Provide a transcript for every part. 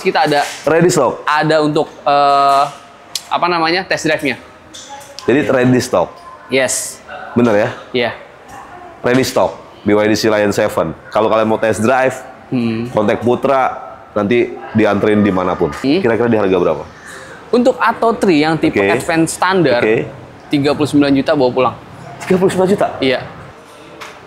Kita ada Ready stock. ada untuk apa namanya, test drive-nya. Jadi ready stock. Yes. Bener ya? Iya. Ready stock. BYD Sea Lion 7. Kalau kalian mau test drive, kontak Putra, nanti dianterin dimanapun. Kira-kira di harga berapa? Untuk Atto 3 yang tipe Advance standar, 39 juta bawa pulang. 39 juta? Iya.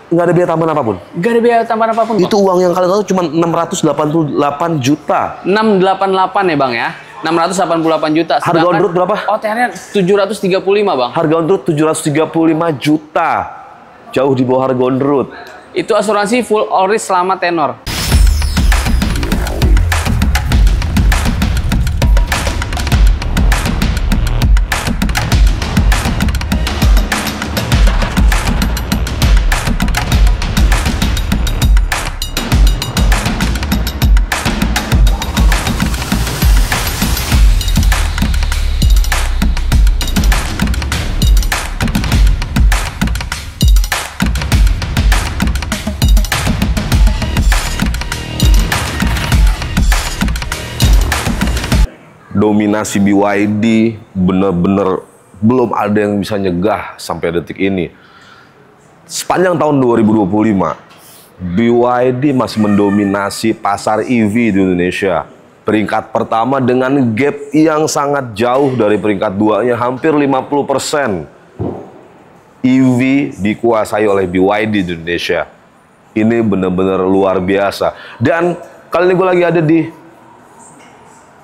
Nggak ada biaya tambahan apapun? Nggak ada biaya tambahan apapun, Bang. Itu uang yang kalian tahu cuma 688 juta. 688 ya, Bang ya. 688 juta. Harga on road berapa? OTR-nya 735, Bang. Harga on road 735 juta. Jauh di bawah harga on road. Itu asuransi full all risk selama tenor. Dominasi BYD bener-bener belum ada yang bisa nyegah sampai detik ini. Sepanjang tahun 2025, BYD masih mendominasi pasar EV di Indonesia. Peringkat pertama dengan gap yang sangat jauh dari peringkat duanya, hampir 50%. EV dikuasai oleh BYD di Indonesia. Ini bener-bener luar biasa. Dan kali ini gue lagi ada di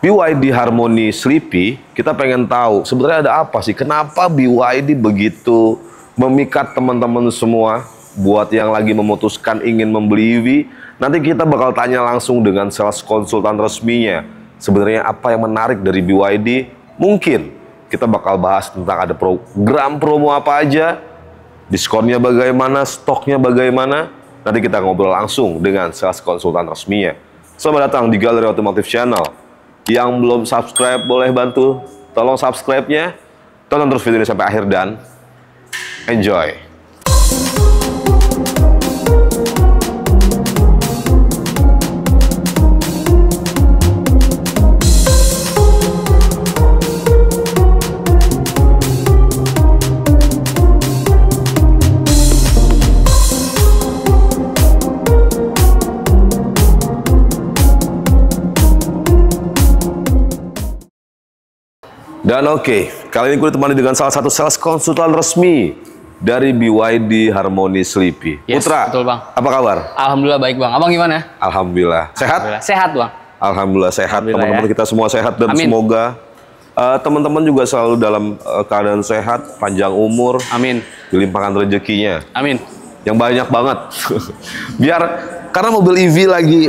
BYD Harmony Sleepy. Kita pengen tahu sebenarnya ada apa sih? Kenapa BYD begitu memikat teman-teman semua buat yang lagi memutuskan ingin membeli EV? Nanti kita bakal tanya langsung dengan sales konsultan resminya. Sebenarnya apa yang menarik dari BYD? Mungkin kita bakal bahas tentang ada program promo apa aja, diskonnya bagaimana, stoknya bagaimana. Nanti kita ngobrol langsung dengan sales konsultan resminya. Selamat datang di Galeri Otomotif Channel. Yang belum subscribe boleh bantu tolong subscribe-nya. Tonton terus video ini sampai akhir dan enjoy. Dan oke, kali ini gue ditemani dengan salah satu sales konsultan resmi dari BYD Harmony Sleepy. Yes, Putra, betul, Bang. Apa kabar? Alhamdulillah baik, Bang. Abang gimana? Alhamdulillah. Sehat? Alhamdulillah. Sehat, Bang. Alhamdulillah sehat. Teman-teman kita semua sehat dan Amin. semoga teman-teman juga selalu dalam keadaan sehat, panjang umur, Amin. dilimpahkan rezekinya. Amin. Yang banyak banget. Karena mobil EV lagi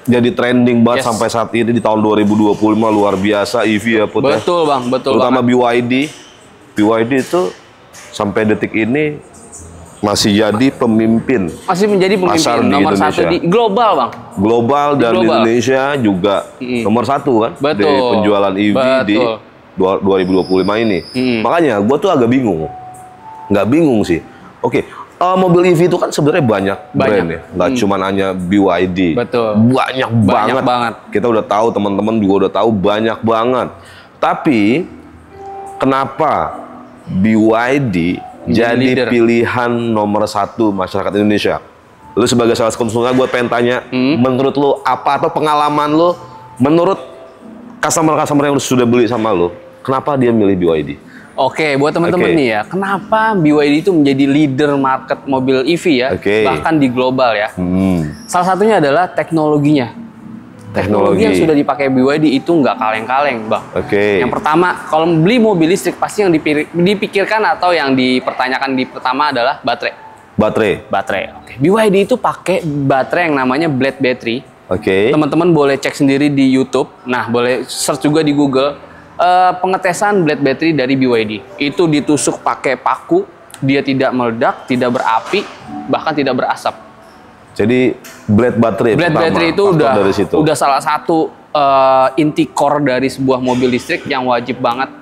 jadi trending banget sampai saat ini di tahun 2025, luar biasa EV ya Put. Betul, Bang. Betul, terutama Bang. BYD. BYD itu sampai detik ini masih jadi pemimpin. Masih menjadi pemimpin pasar di nomor Indonesia. 1 di global, Bang. Global dan di Indonesia juga nomor 1 kan. Betul. Dari penjualan EV di 2025 ini. Makanya gue tuh agak bingung. Nggak bingung sih. Oke. Mobil EV itu kan sebenarnya banyak brand ya, nggak cuma hanya BYD. Betul. Banyak banget. Kita udah tahu, teman-teman juga udah tahu banyak banget. Tapi kenapa BYD jadi leader, pilihan nomor 1 masyarakat Indonesia? Lu sebagai sales konsultan, gue pengen tanya, menurut lu apa atau pengalaman lu, menurut customer-customer yang sudah beli sama lu, kenapa dia milih BYD? Oke, buat teman-teman nih ya, kenapa BYD itu menjadi leader market mobil EV ya, bahkan di global ya. Salah satunya adalah teknologinya. Teknologi yang sudah dipakai BYD itu nggak kaleng-kaleng, Bang. Yang pertama, kalau beli mobil listrik pasti yang dipikirkan atau yang dipertanyakan di pertama adalah baterai. Baterai. BYD itu pakai baterai yang namanya Blade Battery. Teman-teman boleh cek sendiri di YouTube. Nah, boleh search juga di Google. Pengetesan Blade Battery dari BYD itu ditusuk pakai paku, dia tidak meledak, tidak berapi, bahkan tidak berasap. Jadi Blade Battery itu udah salah satu inti core dari sebuah mobil listrik yang wajib banget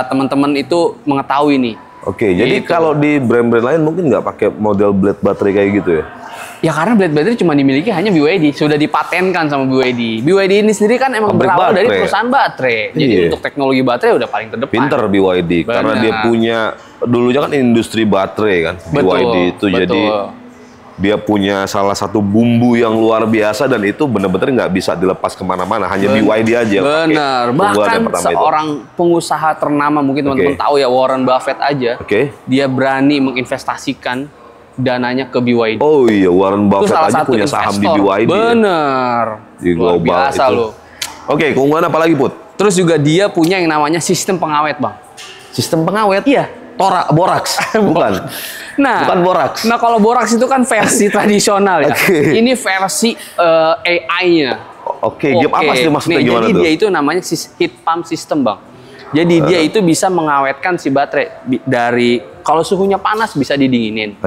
teman-teman itu mengetahui nih. Jadi kalau di brand-brand lain mungkin nggak pakai model Blade Battery kayak gitu ya? Ya karena blade baterai cuma dimiliki hanya BYD, sudah dipatenkan sama BYD. BYD ini sendiri kan emang berawal dari perusahaan baterai. Jadi untuk teknologi baterai udah paling terdepan. Pinter BYD. Bener. Karena dia punya, dulunya kan industri baterai kan. BYD itu jadi dia punya salah satu bumbu yang luar biasa dan itu benar-benar nggak bisa dilepas kemana-mana, hanya BYD aja. Bener, bahkan seorang pengusaha ternama mungkin teman-teman tahu ya, Warren Buffett aja, dia berani menginvestasikan dananya ke BYD. Oh iya, Warren Buffett aja punya saham di BYD. Bener, di global biasa itu. Oke, keunggulan apa lagi, Put? Terus juga dia punya yang namanya sistem pengawet, Bang. Sistem pengawet? Iya. Borax, bukan. Bukan borax. Nah, kalau borax itu kan versi tradisional ya. Ini versi AI-nya. Apa sih maksudnya gimana jadi tuh? Dia itu namanya heat pump system, Bang. Jadi dia itu bisa mengawetkan si baterai dari kalau suhunya panas bisa didinginin.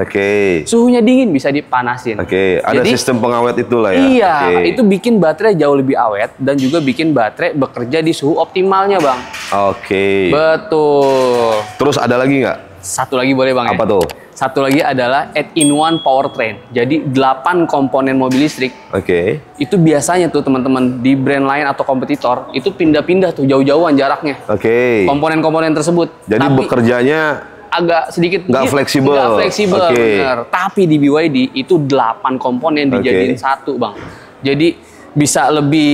Suhunya dingin bisa dipanasin. Ada sistem pengawet itulah ya. Iya, itu bikin baterai jauh lebih awet dan juga bikin baterai bekerja di suhu optimalnya, Bang. Betul. Terus ada lagi nggak? Satu lagi boleh, Bang. Apa tuh? Satu lagi adalah add-in-one powertrain. Jadi 8 komponen mobil listrik. Itu biasanya tuh teman-teman di brand lain atau kompetitor itu pindah-pindah tuh jauh-jauhan jaraknya. Komponen-komponen tersebut. Jadi bekerjanya agak sedikit nggak fleksibel. Bener. Tapi di BYD itu 8 komponen dijadiin satu, Bang. Jadi bisa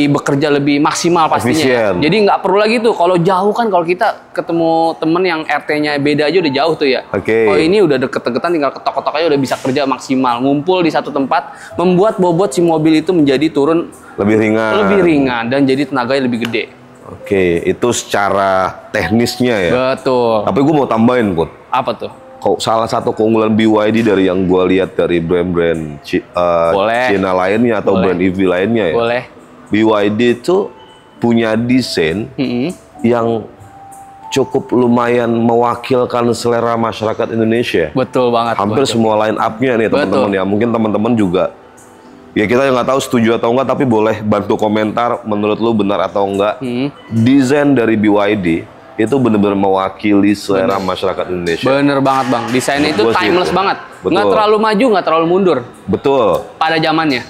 bekerja lebih maksimal pastinya. Jadi nggak perlu lagi tuh kalau jauh kan, kalau kita ketemu temen yang RT-nya beda aja udah jauh tuh ya. Oh ini udah deket-deketan tinggal ketok-ketok aja udah bisa kerja maksimal. Ngumpul di satu tempat membuat bobot si mobil itu menjadi turun lebih ringan dan jadi tenaganya lebih gede. Itu secara teknisnya ya. Betul. Tapi gue mau tambahin, Put. Apa tuh? Salah satu keunggulan BYD dari yang gue lihat dari brand-brand Cina lainnya atau brand EV lainnya ya. BYD itu punya desain yang cukup lumayan mewakilkan selera masyarakat Indonesia. Betul banget. Hampir semua line up-nya nih teman-teman ya. Mungkin teman-teman juga ya kita nggak tahu setuju atau enggak, tapi boleh bantu komentar menurut lu benar atau enggak. Desain dari BYD itu benar-benar mewakili selera masyarakat Indonesia. Bener banget, Bang. Desainnya itu timeless banget. Nggak terlalu maju, nggak terlalu mundur. Betul. Pada zamannya.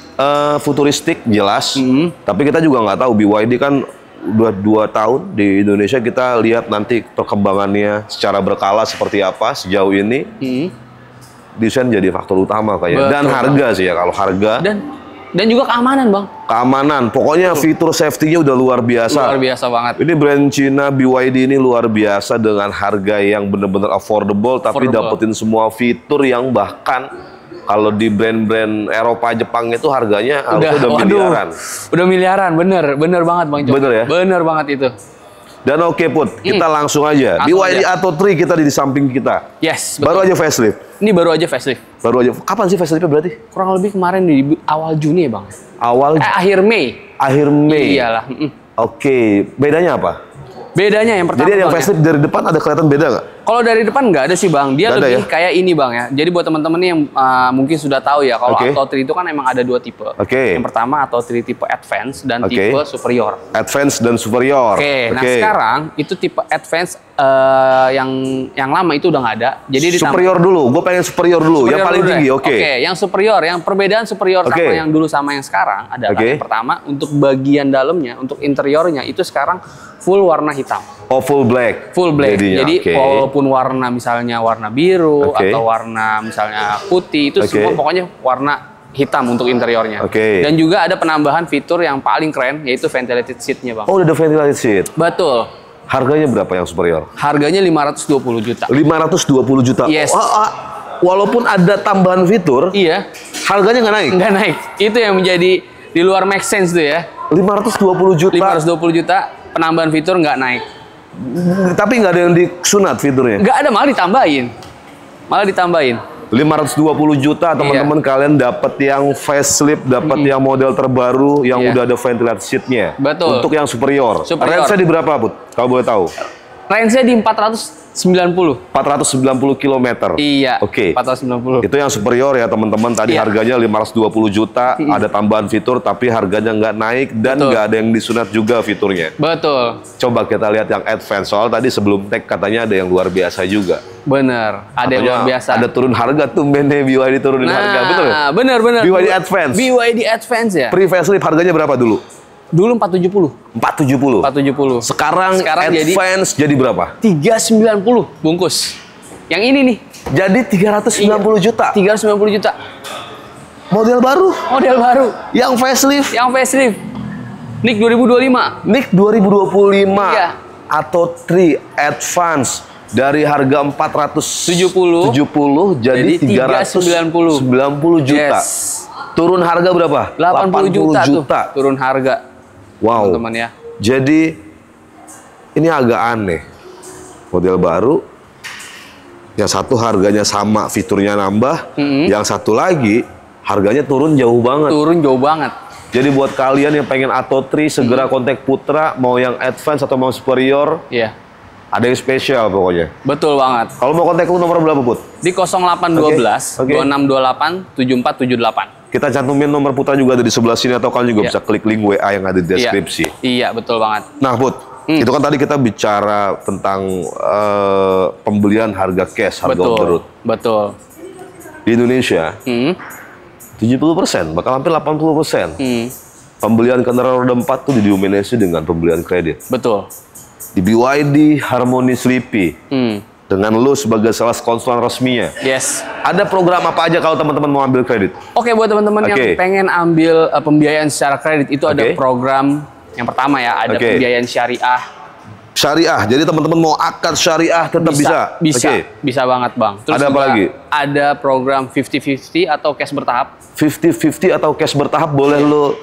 Futuristik jelas. Tapi kita juga nggak tahu, BYD kan udah 2 tahun di Indonesia, kita lihat nanti perkembangannya secara berkala seperti apa sejauh ini. Desain jadi faktor utama kayaknya. Dan harga sih ya, kalau harga. Dan juga keamanan, Bang. Keamanan, pokoknya fitur safety-nya udah luar biasa. Luar biasa banget. Ini brand Cina BYD ini luar biasa dengan harga yang benar-benar affordable, tapi dapetin semua fitur yang bahkan kalau di brand-brand Eropa, Jepang itu harganya udah miliaran. Udah miliaran, bener banget, Bang. Bener ya? Bener banget itu. Dan Put, kita langsung aja. BYD Atto 3 kita di samping kita. Yes, betul. Baru aja facelift. Ini baru aja facelift. Baru aja. Kapan sih faceliftnya berarti? Kurang lebih kemarin di awal Juni ya, Bang. Akhir Mei. Akhir Mei. Iyalah. Bedanya apa? Bedanya yang pertama. Jadi yang facelift dari depan ada kelihatan beda nggak? Kalau dari depan nggak ada sih, Bang. Dia lebih kayak ini, Bang ya. Jadi buat teman-teman yang mungkin sudah tahu ya, kalau Atto 3 itu kan emang ada 2 tipe. Yang pertama Atto 3 tipe Advance dan tipe Superior. Advance dan Superior. Nah sekarang itu tipe Advance yang lama itu udah nggak ada. Jadi Superior dulu. Gue pengen Superior dulu. Yang paling tinggi. Yang Superior, yang perbedaan Superior sama yang dulu sama yang sekarang adalah yang pertama untuk bagian dalamnya, untuk interiornya itu sekarang full warna hitam. Full black. Full black. Jadi walaupun warna misalnya warna biru atau warna misalnya putih itu semua pokoknya warna hitam untuk interiornya. Dan juga ada penambahan fitur yang paling keren yaitu ventilated seat-nya, Bang. Oh, udah ventilated seat. Betul. Harganya berapa yang Superior? Harganya 520 juta. 520 juta. Yes. Walaupun ada tambahan fitur, harganya nggak naik. Nggak naik. Itu yang menjadi di luar make sense tuh ya. 520 juta. 520 juta penambahan fitur nggak naik. Tapi nggak ada yang disunat fiturnya? Nggak ada, malah ditambahin. 520 juta teman-teman kalian dapat yang facelift, dapat yang model terbaru yang udah ada ventilated seat-nya. Betul. Untuk yang Superior. Range-nya di berapa, Put? Kalau boleh tahu. Range-nya di 490. 490 km. Iya. Oke. 490. Itu yang superior ya teman-teman. Tadi harganya 520 juta, ada tambahan fitur tapi harganya nggak naik dan nggak ada yang disunat juga fiturnya. Betul. Coba kita lihat yang advance. Soal tadi sebelum tag katanya ada yang luar biasa juga. Bener. Ada yang luar biasa. Ada turun harga tuh BYD turunin harga. Betul ya? Bener. BYD Advance. BYD Advance ya. Pre-facelift harganya berapa dulu? Dulu 470. 470. Sekarang Advance jadi berapa? 390 bungkus. Yang ini nih. Jadi 390 juta. 390 juta. Model baru. Yang facelift. NIK 2025. NIK 2025. Iya. Atau 3 Advance dari harga 470 jadi 390 juta. Yes. Turun harga berapa? 80 juta tuh. Turun harga. Wow. Teman-teman ya. Jadi ini agak aneh. Model baru. Yang satu harganya sama, fiturnya nambah. Yang satu lagi harganya turun jauh banget. Jadi buat kalian yang pengen Atto 3 segera kontak Putra, mau yang advance atau mau superior. Iya. Ada yang spesial pokoknya. Betul banget. Kalau mau kontak lu nomor berapa, Put? Di 0812 2628 7478. Kita cantumin nomor Putra juga ada di sebelah sini atau kalian juga bisa klik link WA yang ada di deskripsi. Iya, betul banget. Nah, Put, itu kan tadi kita bicara tentang pembelian harga cash, harga on the road. Betul. Di Indonesia, 70%, bakal hampir 80%. Pembelian kendaraan roda 4 tuh didominasi dengan pembelian kredit. Betul. Di BYD Harmony Sleepy. Dengan lu sebagai salah konsulen resminya. Yes. Ada program apa aja kalau teman-teman mau ambil kredit? Oke, buat teman-teman yang pengen ambil pembiayaan secara kredit itu ada program yang pertama ya, ada pembiayaan syariah. Syariah. Jadi teman-teman mau akad syariah tetap bisa. Bisa banget, Bang. Terus ada apa lagi? Ada program 50-50 atau cash bertahap. 50-50 atau cash bertahap, boleh lu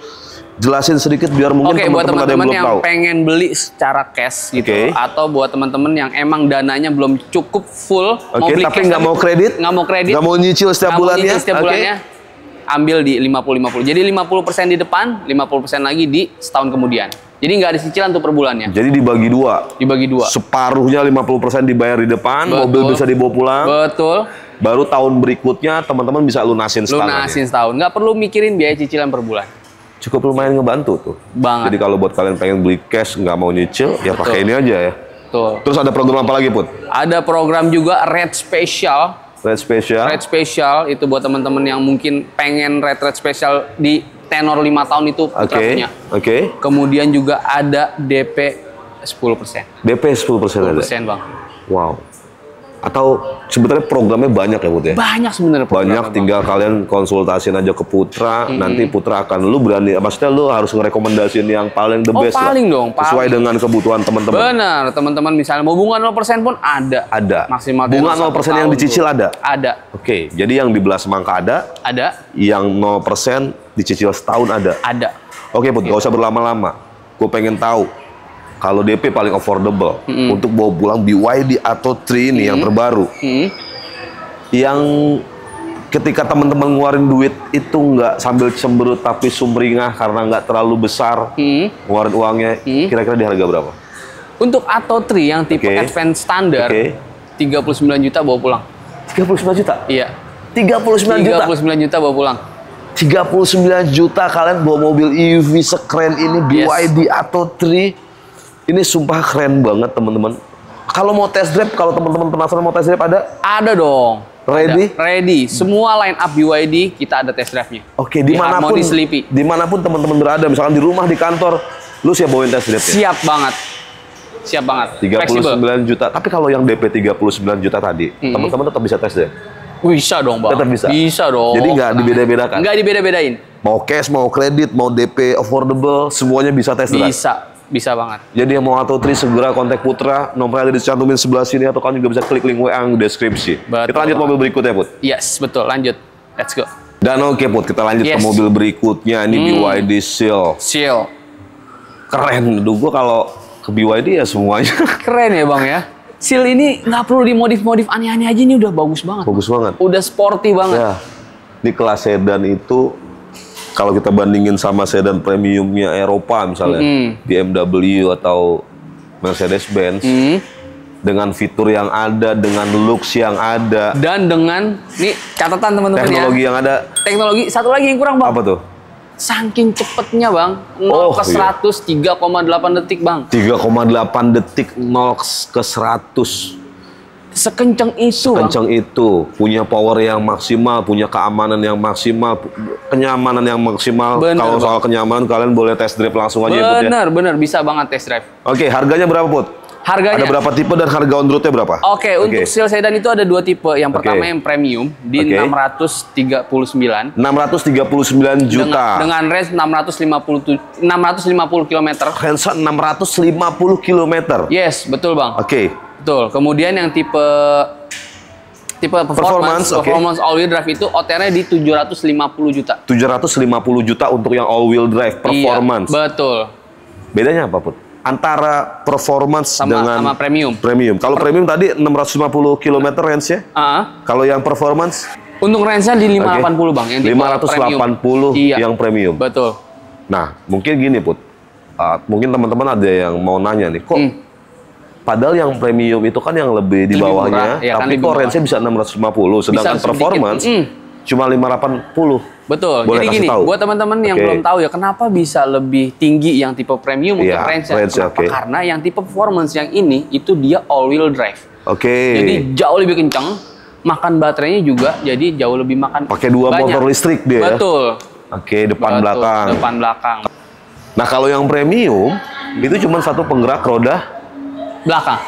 jelasin sedikit biar mungkin teman-teman ada yang belum tahu. Pengen beli secara cash gitu, atau buat teman-teman yang emang dananya belum cukup full, mau beli tapi cash nggak mau kredit, nggak mau nyicil setiap bulannya, ambil di 50-50. Jadi 50% di depan, 50% lagi di setahun kemudian. Jadi nggak ada cicilan tuh per bulannya. Jadi dibagi dua. Separuhnya 50% dibayar di depan, mobil bisa dibawa pulang. Betul. Baru tahun berikutnya teman-teman bisa lunasin setahun. Nggak perlu mikirin biaya cicilan per bulan. Cukup lumayan ngebantu tuh. Banget. Jadi kalau buat kalian pengen beli cash nggak mau nyicil, ya pakai ini aja ya. Betul. Terus ada program apa lagi, Put? Ada program juga Red Special. Red Special itu buat teman-teman yang mungkin pengen Red Special di tenor 5 tahun itu Putra punya. Kemudian juga ada DP 10%. DP 10% ada? 10%, Bang. Wow. Atau sebetulnya programnya banyak ya, Put ya? Banyak sebenarnya programnya. Banyak, tinggal kalian konsultasiin aja ke Putra, nanti Putra akan, lu berani, maksudnya lu harus ngerekomendasiin yang paling the best paling lah. Dong, sesuai dengan kebutuhan teman-teman. Benar, teman-teman misalnya mau bunga 0% pun ada. Maksimal bunga 0% yang dicicil ada? Ada. Oke, jadi yang di belas semangka ada? Ada. Yang 0% dicicil setahun ada? Ada. Oke, Put, gak usah berlama-lama. Gue pengen tahu, kalau DP paling affordable untuk bawa pulang BYD Atto 3 ini yang terbaru, yang ketika teman-teman ngeluarin duit itu nggak sambil cemberut tapi sumringah karena nggak terlalu besar ngeluarin uangnya, kira-kira di harga berapa? Untuk Atto 3 yang tipe Advance standar, 39 juta bawa pulang. 39 juta? Iya. 39 juta? 39 juta bawa pulang. 39 juta kalian bawa mobil EV sekeren ini, BYD Atto 3. Ini sumpah keren banget, teman-teman. Kalau mau test drive, kalau teman-teman penasaran mau test drive ada? Ada dong. Ready? Ready. Semua line up BYD kita ada test drive-nya. Oke, dimanapun teman-teman berada, misalkan di rumah, di kantor, lu siap bawain test drive-nya? Siap banget. Siap banget. 39 juta. Tapi kalau yang DP 39 juta tadi, teman-teman tetap bisa test drive? Bisa dong, Bang. Tetap bisa? Bisa dong. Jadi nggak dibeda-bedakan? Nggak dibeda-bedain. Mau cash, mau kredit, mau DP affordable, semuanya bisa test drive? Bisa banget. Jadi yang mau Atto 3 segera kontak Putra, nomornya ada dicantumin sebelah sini atau kalian juga bisa klik link WA yang di deskripsi. Kita lanjut mobil berikutnya, Put. Yes, betul. Lanjut. Let's go. Dan oke, Put, kita lanjut ke mobil berikutnya. Ini BYD Seal. Keren. Duh, gua kalau ke BYD ya semuanya. Keren ya, Bang ya. Seal ini nggak perlu dimodif-modif aneh-aneh aja, ini udah bagus banget. Bagus banget. Udah sporty banget. Ya. Di kelas sedan itu kalau kita bandingin sama sedan premiumnya Eropa misalnya, BMW atau Mercedes-Benz, dengan fitur yang ada, dengan looks yang ada, dan dengan nih catatan teman-teman ya. Teknologi yang ada. Teknologi satu lagi yang kurang, Bang. Apa tuh? Saking cepetnya, Bang. 0 ke 100 3,8 detik, Bang. 3,8 detik 0 ke 100. Sekencang itu, Sekencang itu. Punya power yang maksimal, punya keamanan yang maksimal, kenyamanan yang maksimal. Kalau soal kenyamanan, kalian boleh test drive langsung aja ya, Put, ya. Bener. Bisa banget test drive. Oke, harganya berapa, Put? Harganya. Ada berapa tipe dan harga on roadnya berapa? Oke, untuk Seal Sedan itu ada 2 tipe. Yang pertama yang premium di 639. 639 juta. Dengan range 650 km. Range 650 km. Yes, betul, Bang. Oke. Betul. Kemudian yang tipe performance all wheel drive itu OTR-nya di 750 juta. 750 juta untuk yang all wheel drive performance. Iya, betul. Bedanya apa, Put? Antara performance sama premium. Kalau premium tadi 650 km range-nya. Kalau yang performance? Untuk range-nya di 580, Bang. Yang 580 yang premium. Betul. Nah, mungkin gini, Put. Mungkin teman-teman ada yang mau nanya nih, kok padahal yang premium itu kan yang lebih di bawahnya, tapi kok range-nya bisa 650, sedangkan performance cuma 580. Betul. Boleh jadi gini, buat teman-teman yang belum tahu ya, kenapa bisa lebih tinggi yang tipe premium untuk range-nya? Karena yang tipe performance yang ini itu dia all wheel drive. Jadi jauh lebih kencang, makan baterainya juga jadi jauh lebih makan. Pakai 2 motor listrik dia. Betul. Depan belakang. Depan belakang. Nah, kalau yang premium itu cuma satu penggerak roda belakang.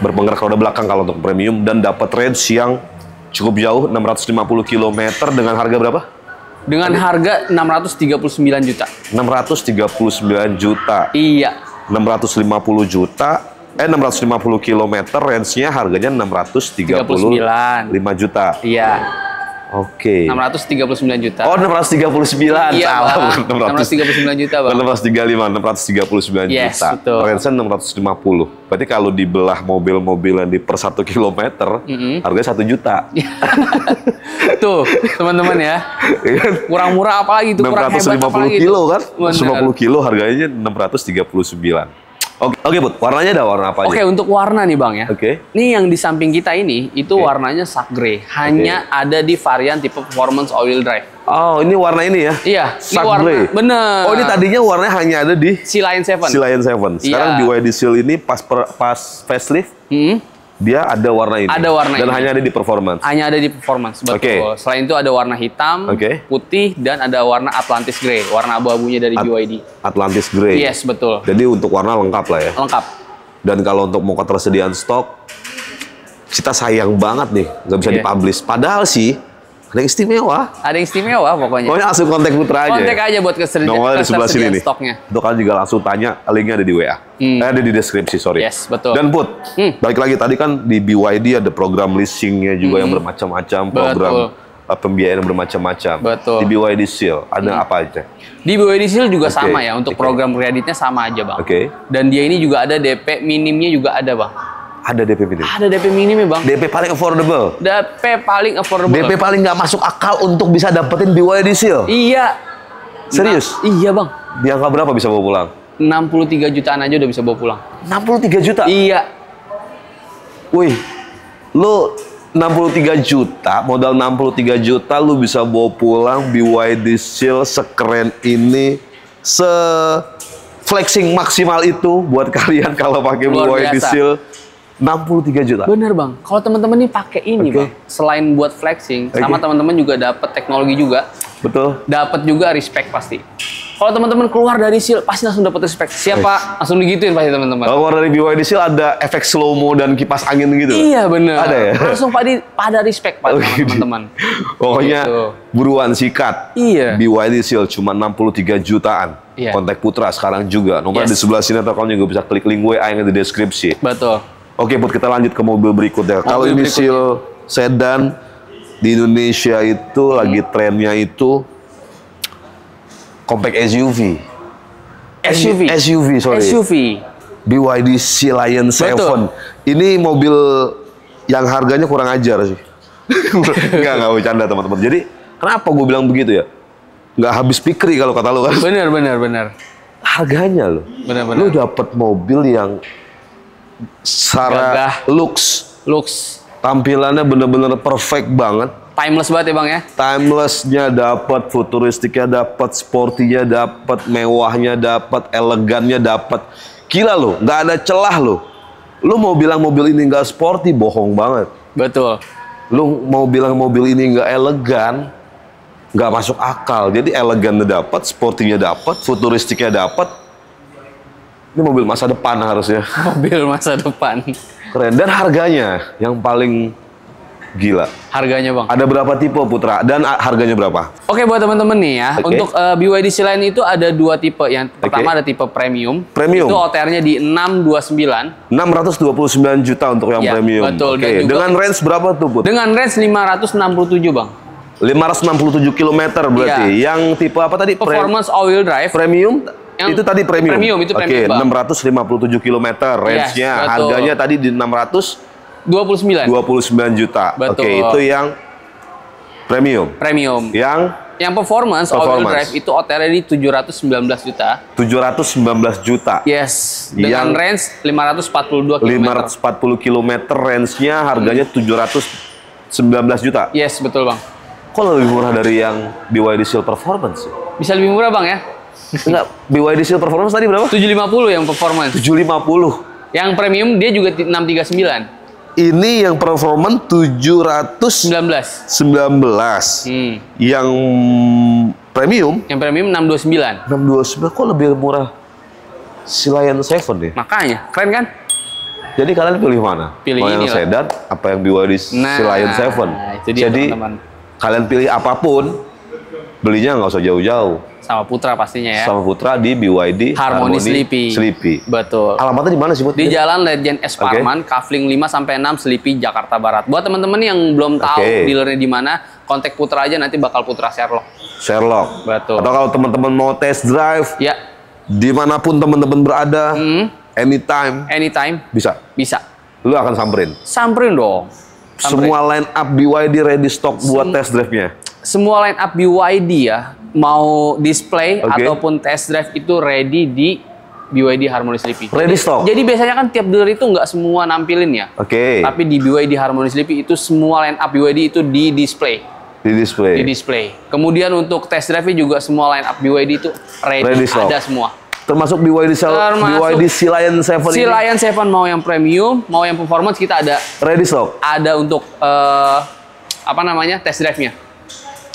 Berpenggerak roda belakang kalau untuk premium, dan dapat range yang cukup jauh 650 km dengan harga berapa? Dengan harga 639 juta. 639 juta. Iya. 650 km range-nya harganya 635 juta. Iya. 639 juta. Oh, 639. Iya, salah. 639 juta, Bang. 639 yes, juta. Betul. Range-nya 650. Berarti kalau dibelah mobil-mobil yang di per 1 kilometer, harganya 1 juta. Tuh, teman-teman ya. Kurang murah apalagi itu, kurang hebat apalagi. 650 kilo kan? 50 kilo harganya 639. Oke, Put. Warnanya ada warna apa aja? Untuk warna nih, Bang ya. Ini yang di samping kita ini, itu warnanya Shark Grey. Hanya ada di varian tipe performance all wheel drive. Oh, ini warna ini ya? Iya. Shark Grey. Bener. Oh, ini tadinya warnanya hanya ada di Sea Lion 7. Sekarang BYD Seal ini pas facelift, dia ada warna ini. Dan hanya ada di performance. Hanya ada di performance, betul. Selain itu ada warna hitam, putih, dan ada warna Atlantis Grey, warna abu-abunya dari BYD. Atlantis Grey. Yes, betul. Jadi untuk warna lengkap lah ya. Lengkap. Dan kalau untuk mau ketersediaan stok, kita sayang banget nih nggak bisa dipublish. Padahal sih ada yang istimewa. Ada yang istimewa pokoknya. Pokoknya langsung kontak Putra aja. Kontak aja buat nomornya di sebelah sini nih. Stoknya. Untuk kalian juga langsung tanya, linknya ada di WA. Ada di deskripsi, sorry. Yes, betul. Dan Put, balik lagi tadi kan di BYD ada program leasingnya juga yang bermacam-macam, program pembiayaan yang bermacam-macam. Betul. Di BYD Seal ada apa aja? Di BYD Seal juga sama ya, untuk program kreditnya sama aja, Bang. Dan dia ini juga ada DP minimnya juga ada, Bang. Ada DP minim? Ada DP minimnya, Bang. DP paling affordable? DP paling affordable. DP paling nggak masuk akal untuk bisa dapetin BYD Seal? Iya. Serius? Iya, Bang. Di angka berapa bisa bawa pulang? 63 jutaan aja udah bisa bawa pulang. 63 juta? Iya. Wih, lu 63 juta, modal 63 juta lu bisa bawa pulang BYD Seal sekeren ini, flexing maksimal itu buat kalian kalau pakai BYD Seal. 63 juta. Bener, Bang. Kalau teman-teman nih pakai ini, Bang, selain buat flexing, sama teman-teman juga dapat teknologi juga. Betul. Dapat juga respect pasti. Kalau teman-teman keluar dari Seal pasti langsung dapat respect. Siapa langsung digituin pasti teman-teman. Kalau keluar dari BYD Seal ada efek slow mo dan kipas angin gitu. Iya, bener. Ada ya? Langsung pada respect sama teman-teman. Pokoknya buruan sikat. Iya. BYD Seal cuma 63 jutaan. Kontak Putra sekarang juga. Nomor di sebelah sini, atau kalian juga bisa klik link WA yang ada di deskripsi. Betul. Oke, Put, kita lanjut ke mobil berikutnya. Kalau ini Seal sedan di Indonesia itu lagi trennya itu compact SUV. SUV. BYD Seal Lion 7. Ini mobil yang harganya kurang ajar sih. Nggak bercanda, teman-teman. Jadi, kenapa gue bilang begitu ya? Nggak habis pikir kalau kata lo kan. Bener. Harganya lo. Bener. Lo dapet mobil yang Secara looks. Tampilannya bener-bener perfect banget. Timeless banget ya Bang ya? Timelessnya dapat, futuristiknya dapat, sportinya dapat, mewahnya dapat, elegannya dapat. Gila lo, nggak ada celah lo. Lo mau bilang mobil ini nggak sporty, bohong banget. Betul. Lo mau bilang mobil ini nggak elegan, nggak masuk akal. Jadi elegannya dapat, sportinya dapat, futuristiknya dapat. Ini mobil masa depan harusnya. Mobil masa depan. Keren. Dan harganya yang paling gila. Harganya Bang? Ada berapa tipe Putra? Dan harganya berapa? Oke, buat teman-teman nih ya. Untuk BYD Sea-Line itu ada 2 tipe. Yang pertama ada tipe premium. Premium. Itu OTR-nya di 629. 629 juta untuk yang premium. Betul. Dengan range berapa tuh Put? Dengan range 567 Bang. 567 km berarti. Yang tipe apa tadi? Performance all-wheel drive. Premium. Itu tadi premium. Premium itu premium. 657 km range-nya. Harganya tadi di 29 juta. Itu yang premium. Yang performance all-wheel drive itu OTR di 719 juta. 719 juta. Yes. Dengan range 542 km. 540 km range-nya harganya 719 juta. Yes, betul Bang. Kok lebih murah dari yang BYD Seal Performance? Bisa lebih murah Bang ya? Enggak, BYD Seal Performance tadi berapa? 750 yang performance. 750. Yang premium dia juga 639. Ini yang performance 719. Yang premium? Yang premium 629. 629 kok lebih murah Sea-Lion 7 deh. Makanya, keren kan? Jadi kalian pilih mana? Pilih mau yang sedan apa yang BYD Sea-Lion 7? Itu dia, jadi teman-teman. Kalian pilih apapun, belinya nggak usah jauh-jauh. Sama Putra pastinya ya. Sama Putra di BYD Harmony Sleepy. Betul. Alamatnya di mana sih, Put? Di Jalan Legend S. Parman, Kafling 5 sampai 6 Sleepy, Jakarta Barat. Buat teman-teman yang belum tahu dealernya di mana, kontak Putra aja, nanti bakal Putra Sherlock. Betul. Atau kalau teman-teman mau test drive, ya, dimanapun teman-teman berada, anytime, bisa. Lu akan samperin dong. Semua line up BYD ready stock buat test drive-nya. Semua line up BYD ya, mau display ataupun test drive itu ready di BYD Harmony Sleepy. Ready stock. Jadi biasanya kan tiap dealer itu nggak semua nampilin ya. Tapi di BYD Harmony Sleepy itu semua line up BYD itu di display. Di display. Kemudian untuk test drive juga semua line up BYD itu ready stock. Ada semua. Termasuk BYD Sea-Lion 7 ini. Sea-Lion 7 mau yang premium, mau yang performance kita ada ready stock. Ada untuk apa namanya? Test drive-nya.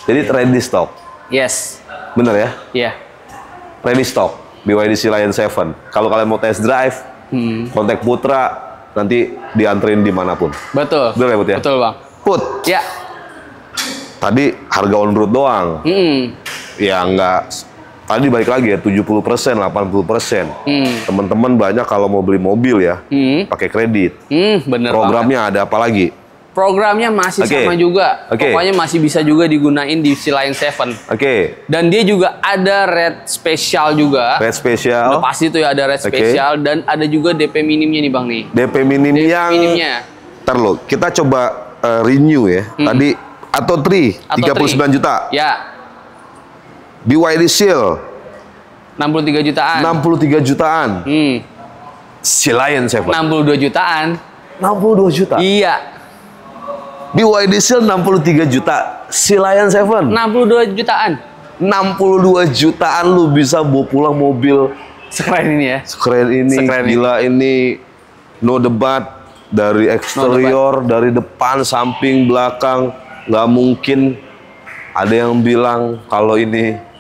Jadi ready stock. Yes. Bener ya? Iya. Ready stock BYD Sea-Lion 7. Kalau kalian mau test drive, kontak Putra, nanti dianterin dimanapun. Betul. Betul ya, Put ya? Betul Bang. Put. Ya. Tadi harga on road doang. Ya enggak. Tadi balik lagi ya 70%, 80%. Teman-teman banyak kalau mau beli mobil ya, pakai kredit. Bener. Programnya ada apa lagi? Programnya masih sama juga. Pokoknya masih bisa juga digunain di Sea-Lion 7. Dan dia juga ada red spesial juga. Red spesial. Udah pasti tuh ya ada red spesial dan ada juga DP minimnya nih Bang nih. DP minim yang ntar lo, kita coba renew ya. Tadi atau 39 juta. Ya. BYD Seal 63 jutaan. 63 jutaan. Sea-Lion 7 62 jutaan. 62 juta. Iya. BYD Seal 63 juta, Sea-Lion 7 62 jutaan. 62 jutaan lu bisa bawa pulang mobil sekeren ini ya. Sekeren ini, gila ini no debat dari eksterior, dari depan, samping, belakang, nggak mungkin ada yang bilang kalau ini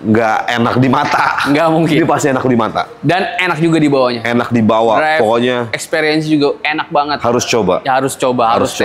nggak enak di mata. Nggak mungkin. Ini pasti enak di mata. Dan enak juga di bawahnya. Enak dibawa, pokoknya. Experience juga enak banget. Harus coba. Ya, harus coba. Harus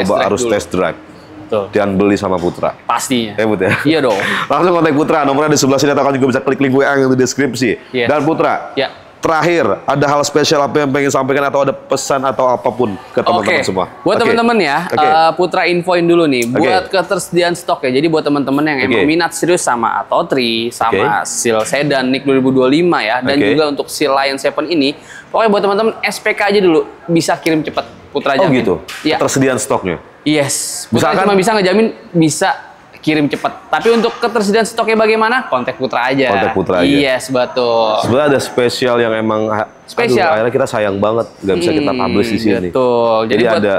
test drive. Betul. Dan beli sama Putra. Pastinya. Ya, Put ya? Iya dong. Langsung kontak Putra. Nomornya di sebelah sini atau kalian juga bisa klik link WA yang di deskripsi. Dan Putra. Terakhir, ada hal spesial apa yang pengen sampaikan atau ada pesan atau apapun ke teman-teman semua? Buat teman-teman ya, Putra infoin dulu nih, buat ketersediaan stok ya. Jadi buat teman-teman yang emang minat serius sama Atotri, sama Seal Sedan Nick 2025 ya, dan juga untuk Sea-Lion 7 ini, pokoknya buat teman-teman SPK aja dulu, bisa kirim cepat Putra jamin. Oh gitu? Ya. Ketersediaan stoknya? Yes. Putra cuma bisa ngejamin bisa kirim cepat. Tapi untuk ketersediaan stoknya bagaimana? Kontak Putra aja. Kontak Putra aja. Yes, betul. Sebenarnya ada spesial yang emang spesial. Akhirnya kita sayang banget nggak bisa kita publish di sini. Betul. Jadi ada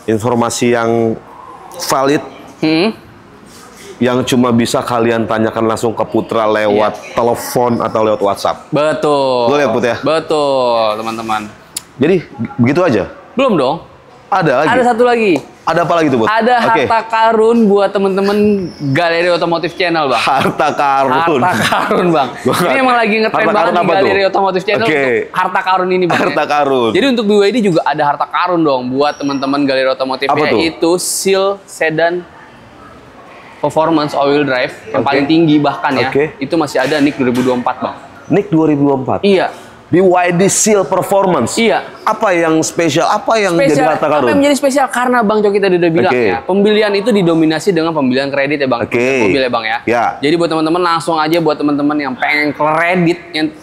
informasi yang valid yang cuma bisa kalian tanyakan langsung ke Putra lewat telepon atau lewat WhatsApp. Betul. Boleh ya, Put ya? Betul, teman-teman. Jadi begitu aja? Belum dong. Ada lagi? Ada satu lagi. Ada apa lagi tuh, Bud? Ada harta karun buat teman-teman Galeri Otomotif Channel, Bang. Harta karun. Harta karun, Bang. Ini emang lagi ngetren banget di Galeri Otomotif Channel untuk harta karun ini, Bang. Harta karun. Jadi untuk BYD juga ada harta karun dong buat teman-teman Galeri Otomotif, yaitu Seal Sedan Performance All-Wheel Drive yang paling tinggi bahkan ya. Itu masih ada NIK 2024, Bang. NIK 2024? Iya. BYD Seal Performance. Iya. Apa yang spesial? Apa yang jadi harta karun? Apa yang menjadi spesial? Karena Bang Coki tadi udah bilang ya, pembelian itu didominasi dengan pembelian kredit ya Bang. Mobil ya Bang ya. Jadi buat teman-teman langsung aja buat teman-teman yang pengen kredit,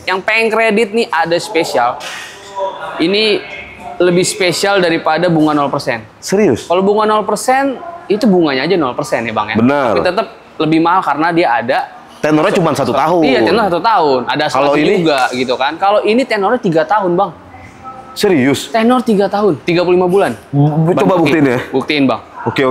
yang pengen kredit nih ada spesial. Ini lebih spesial daripada bunga 0%. Serius? Kalau bunga 0% itu bunganya aja 0% ya Bang ya. Benar. Tapi tetap lebih mahal karena dia ada tenornya cuma 1 tahun. Iya, tenor 1 tahun. Ada kalau ini juga gitu kan. Kalau ini tenornya 3 tahun, Bang. Serius? Tenor 3 tahun, 35 bulan. Coba buktiin ya. Buktiin, Bang. Oke.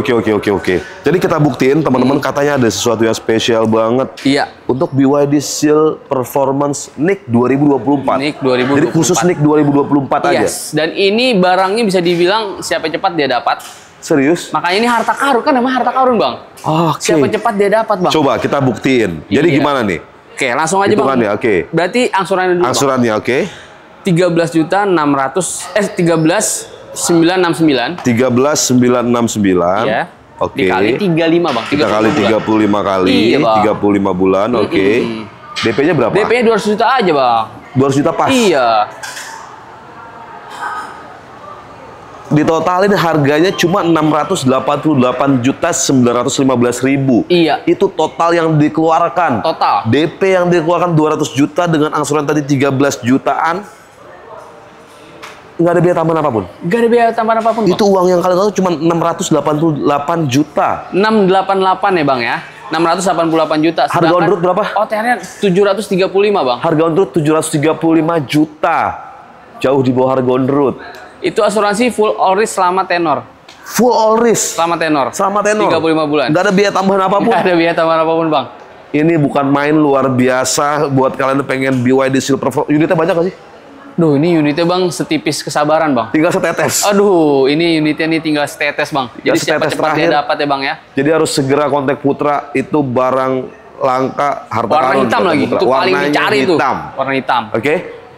Jadi kita buktiin, teman-teman, katanya ada sesuatu yang spesial banget. Iya. Untuk BYD Seal Performance NIK 2024. NIK 2024. Jadi khusus NIK 2024 aja. Dan ini barangnya bisa dibilang siapa cepat dia dapat. Serius? Makanya ini harta karun, kan namanya harta karun, Bang. Siapa cepat dia dapat, Bang. Coba kita buktiin. Jadi gimana nih? Oke, langsung aja, Bang. Berarti angsurannya dulu, angsurannya, Bang. 13.969. 13.969. Iya. Dikali 35, Bang. 3 kali 35 kali, 35 bulan, DP-nya berapa? DP-nya 200 juta aja, Bang. 200 juta pas? Iya. Ditotalin harganya cuma 688.915.000. Iya. Itu total yang dikeluarkan. Total. DP yang dikeluarkan 200 juta dengan angsuran tadi 13 jutaan. Nggak ada biaya tambahan apapun. Nggak ada biaya tambahan apapun, Bang. Itu uang yang kalian tahu cuma 688 juta. 688 ya, Bang ya. 688 juta. Harga on road berapa? OTR-nya 735, Bang. Harga on road 735 juta. Jauh di bawah harga on road. Itu asuransi full all risk selama tenor. Full all risk? Selama tenor. Selama tenor? 35 bulan. Nggak ada biaya tambahan apapun? Nggak ada biaya tambahan apapun, Bang. Ini bukan main, luar biasa. Buat kalian yang pengen BYD Seal Performance. Unitnya banyak nggak sih? Duh, ini unitnya, Bang, setipis kesabaran, Bang. Tinggal setetes. Aduh, ini unitnya nih tinggal setetes, Bang. Jadi cepat-cepat dia dapat ya, Bang ya. Jadi harus segera kontak Putra. Itu barang langka, harta karun. Warna hitam lagi. Itu paling dicari tuh. Warna hitam.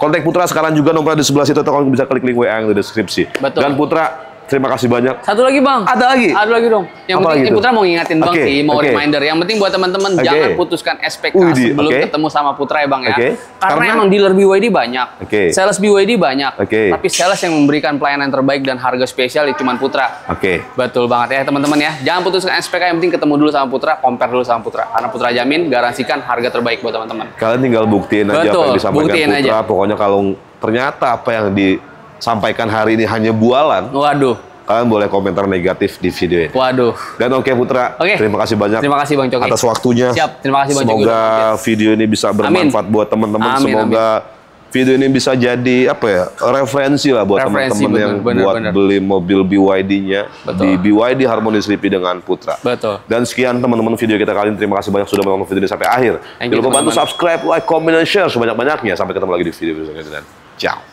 Kontak Putra sekarang juga, nomor di sebelah situ, atau kalian bisa klik link WA yang di deskripsi. Betul. Dan Putra, terima kasih banyak. Satu lagi, Bang. Ada lagi? Ada lagi dong. Yang penting Putra mau ngingatin Bang sih, mau reminder. Yang penting buat teman-teman jangan putuskan SPK sebelum ketemu sama Putra ya, Bang ya. Karena emang dealer BYD banyak. Sales BYD banyak. Tapi sales yang memberikan pelayanan terbaik dan harga spesial itu cuma Putra. Betul banget ya, teman-teman ya. Jangan putuskan SPK, yang penting ketemu dulu sama Putra, compare dulu sama Putra. Karena Putra jamin, garansikan harga terbaik buat teman-teman. Kalian tinggal buktiin aja apa yang disampaikan Putra. Pokoknya kalau ternyata apa yang disampaikan hari ini hanya bualan, waduh, kalian boleh komentar negatif di video ini. Waduh. Dan Putra, terima kasih banyak. Terima kasih Bang Coki atas waktunya. Siap, terima kasih Bang Coki. Semoga video ini bisa bermanfaat buat teman-teman. Semoga video ini bisa jadi referensi lah buat teman-teman yang buat beli mobil BYD-nya di BYD Harmony Sleepy dengan Putra. Betul. Dan sekian teman-teman video kita kali ini. Terima kasih banyak sudah menonton video ini sampai akhir. Jangan lupa bantu subscribe, like, comment, dan share sebanyak-banyaknya. Sampai ketemu lagi di video selanjutnya. Ciao.